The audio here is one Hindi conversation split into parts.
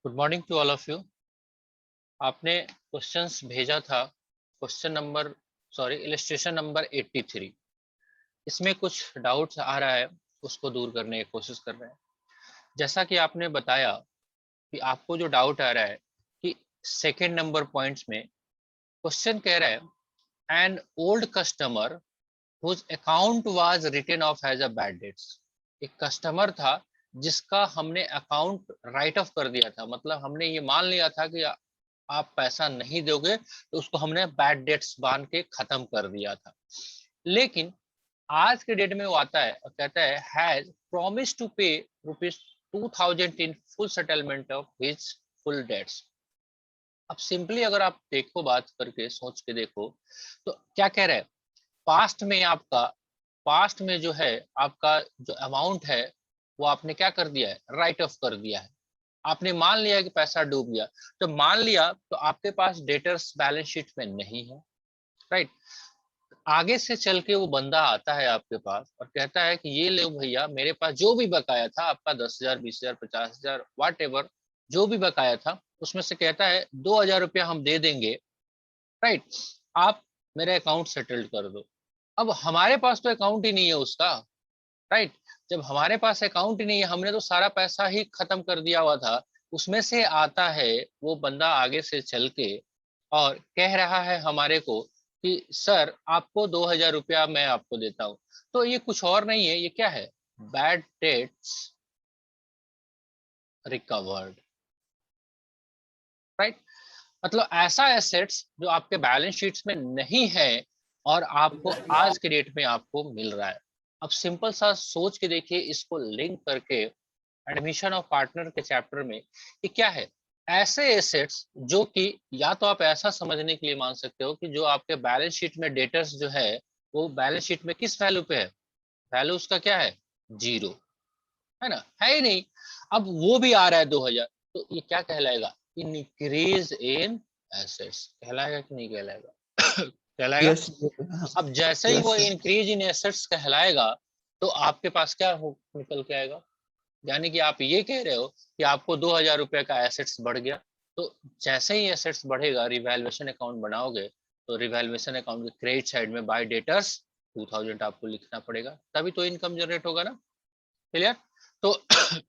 Good morning to all of you. आपने क्वेश्चंस भेजा था, इलस्ट्रेशन नंबर 83। इसमें कुछ डाउट्स आ रहा है, उसको दूर करने की कोशिश कर रहे हैं। जैसा कि आपने बताया कि आपको जो डाउट आ रहा है कि सेकेंड नंबर पॉइंट्स में क्वेश्चन कह रहा है an old customer whose account was written off as a bad debts। एक कस्टमर था जिसका हमने अकाउंट राइट ऑफ कर दिया था, मतलब हमने ये मान लिया था कि आप पैसा नहीं दोगे, तो उसको हमने बैड डेट्स बांध के खत्म कर दिया था। लेकिन आज के डेट में वो आता है और कहता है has promise to pay ₹2000 in full settlement of his full debts. अब सिंपली अगर आप देखो, बात करके सोच के देखो, तो क्या कह रहा है, पास्ट में जो है आपका जो अमाउंट है वो आपने क्या कर दिया है, राइट ऑफ कर दिया है। आपने मान लिया कि पैसा डूब गया, तो मान लिया तो आपके पास डेटर्स बैलेंस शीट में नहीं है, राइट। आगे से चल के वो बंदा आता है आपके पास और कहता है कि ये लो भैया, मेरे पास जो भी बकाया था आपका 10,000 20,000 50,000 वाट एवर, जो भी बकाया था उसमें से कहता है 2,000 रुपया हम दे देंगे, राइट। आप मेरे अकाउंट सेटल्ड कर दो। अब हमारे पास तो अकाउंट ही नहीं है उसका, राइट। जब हमारे पास अकाउंट ही नहीं है, हमने तो सारा पैसा ही खत्म कर दिया हुआ था। उसमें से आता है वो बंदा आगे से चल के और कह रहा है हमारे को कि सर आपको 2,000 रुपया मैं आपको देता हूं। तो ये कुछ और नहीं है, ये क्या है, बैड डेट्स रिकवर्ड, राइट। मतलब ऐसा एसेट्स जो आपके बैलेंस शीट्स में नहीं है और आपको आज के डेट में आपको मिल रहा है। अब सिंपल सा सोच के देखिए, इसको लिंक करके एडमिशन ऑफ पार्टनर के चैप्टर में कि क्या है ऐसे एसेट्स जो कि या तो आप ऐसा समझने के लिए मान सकते हो कि जो आपके बैलेंस शीट में डेटर्स जो है वो बैलेंस शीट में किस वैल्यू पे है, वैल्यू उसका क्या है, जीरो, है ना, है ही नहीं। अब वो भी आ रहा है 2,000, तो ये क्या कहलाएगा, इंक्रीज इन एसेट्स कहलाएगा कि नहीं कहलाएगा? कहलाएगा। यस अब जैसे ही वो यस इंक्रीज इन एसेट्स कहलाएगा तो आपके पास क्या हो निकल के आएगा, यानी कि आप ये कह रहे हो कि आपको 2,000 रुपए का एसेट्स बढ़ गया। तो जैसे ही एसेट्स बढ़ेगा, रिवैल्यूएशन अकाउंट बनाओगे तो रिवैल्यूएशन अकाउंट के क्रेडिट साइड में बाय डेटर्स 2,000 आपको लिखना पड़ेगा, तभी तो इनकम जनरेट होगा ना। क्लियर? तो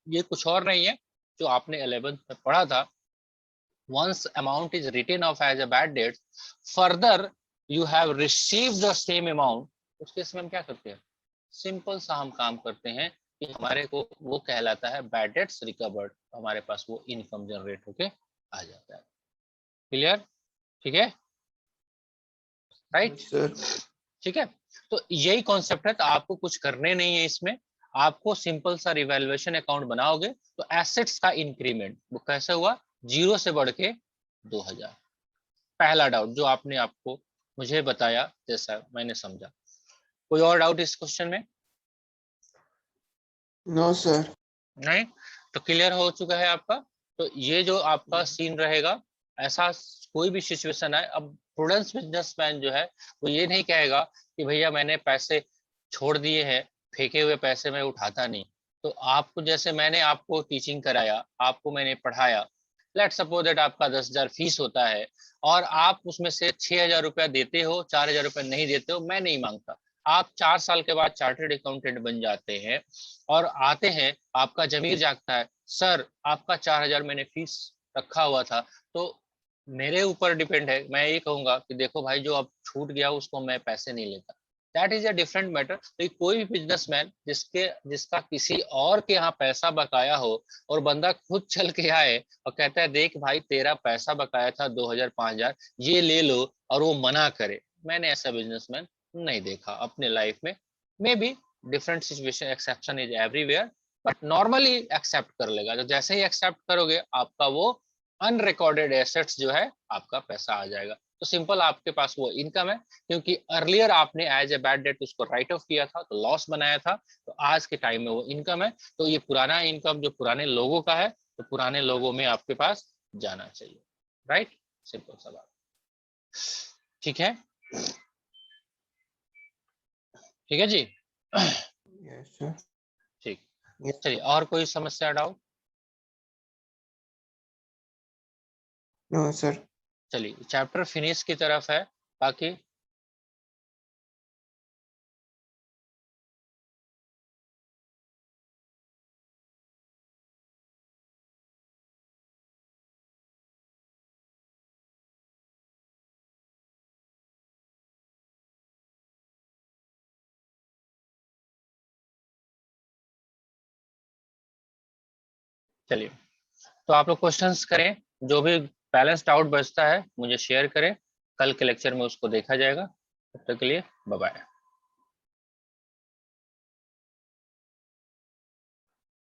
ये कुछ और नहीं है जो आपने 11th में पढ़ा था। once amount is written off as a bad debt, further you have received the same amount, उस केस में हम क्या करते हैं, सिंपल सा हम काम करते हैं कि हमारे को वो कहलाता है बैड डेट्स रिकवर्ड, हमारे पास वो इनकम जनरेट होके आ जाता है। क्लियर? ठीक है, राइट, सर। ठीक है। तो यही कॉन्सेप्ट है, तो आपको कुछ करने नहीं है इसमें। आपको सिंपल सा रिवैल्यूएशन अकाउंट बनाओगे तो एसेट्स का इंक्रीमेंट वो कैसे हुआ, जीरो से बढ़ के 2,000। पहला डाउट जो आपने आपको मुझे बताया जैसा मैंने समझा। कोई और डाउट इस क्वेश्चन में? No sir. नहीं, तो क्लियर हो चुका है आपका। तो ये जो आपका सीन रहेगा, ऐसा कोई भी सिचुएशन है, अब प्रूडेंस बिजनेसमैन जो है वो ये नहीं कहेगा कि भैया मैंने पैसे छोड़ दिए हैं, फेंके हुए पैसे मैं उठाता नहीं। तो आपको जैसे मैंने आपको टीचिंग कराया, आपको मैंने पढ़ाया, लेट सपोज दैट आपका 10,000 फीस होता है और आप उसमें से 6,000 रुपया देते हो, 4,000 रुपया नहीं देते हो, मैं नहीं मांगता। आप 4 साल के बाद चार्टर्ड अकाउंटेंट बन जाते हैं और आते हैं, आपका जमीर जागता है, सर आपका 4,000 मैंने फीस रखा हुआ था, तो मेरे ऊपर डिपेंड है, मैं ये कहूंगा कि देखो भाई जो अब छूट गया उसको मैं पैसे नहीं लेता। That is a different matter. तो कोई भी बिजनेसमैन जिसका किसी और के यहाँ पैसा बकाया हो और बंदा खुद चल के आए और कहता है देख भाई तेरा पैसा बकाया था 2,000 5,000 ये ले लो, और वो मना करे, मैंने ऐसा बिजनेसमैन नहीं देखा अपने लाइफ में। May be different situation, exception is everywhere, but normally accept कर लेगा। तो जैसे ही एक्सेप्ट करोगे आपका वो अनरिकॉर्डेड एसेट्स जो है आपका पैसा आ जाएगा। तो सिंपल आपके पास वो इनकम है, क्योंकि अर्लियर आपने एज ए बैड डेट उसको राइट ऑफ किया था तो लॉस बनाया था, तो आज के टाइम में वो इनकम है। तो ये पुराना इनकम जो पुराने लोगों का है, तो पुराने लोगों में आपके पास जाना चाहिए, राइट। सिंपल सा बात, ठीक है, ठीक है जी। Yes sir. ठीक, यस चलिए और कोई समस्या डाउट? No sir. चलिए चैप्टर फिनिश की तरफ है। बाकी चलिए, तो आप लोग क्वेश्चंस करें, जो भी बैलेंस डाउट बचता है मुझे शेयर करें, कल के लेक्चर में उसको देखा जाएगा। तब तक के लिए बाय बाय।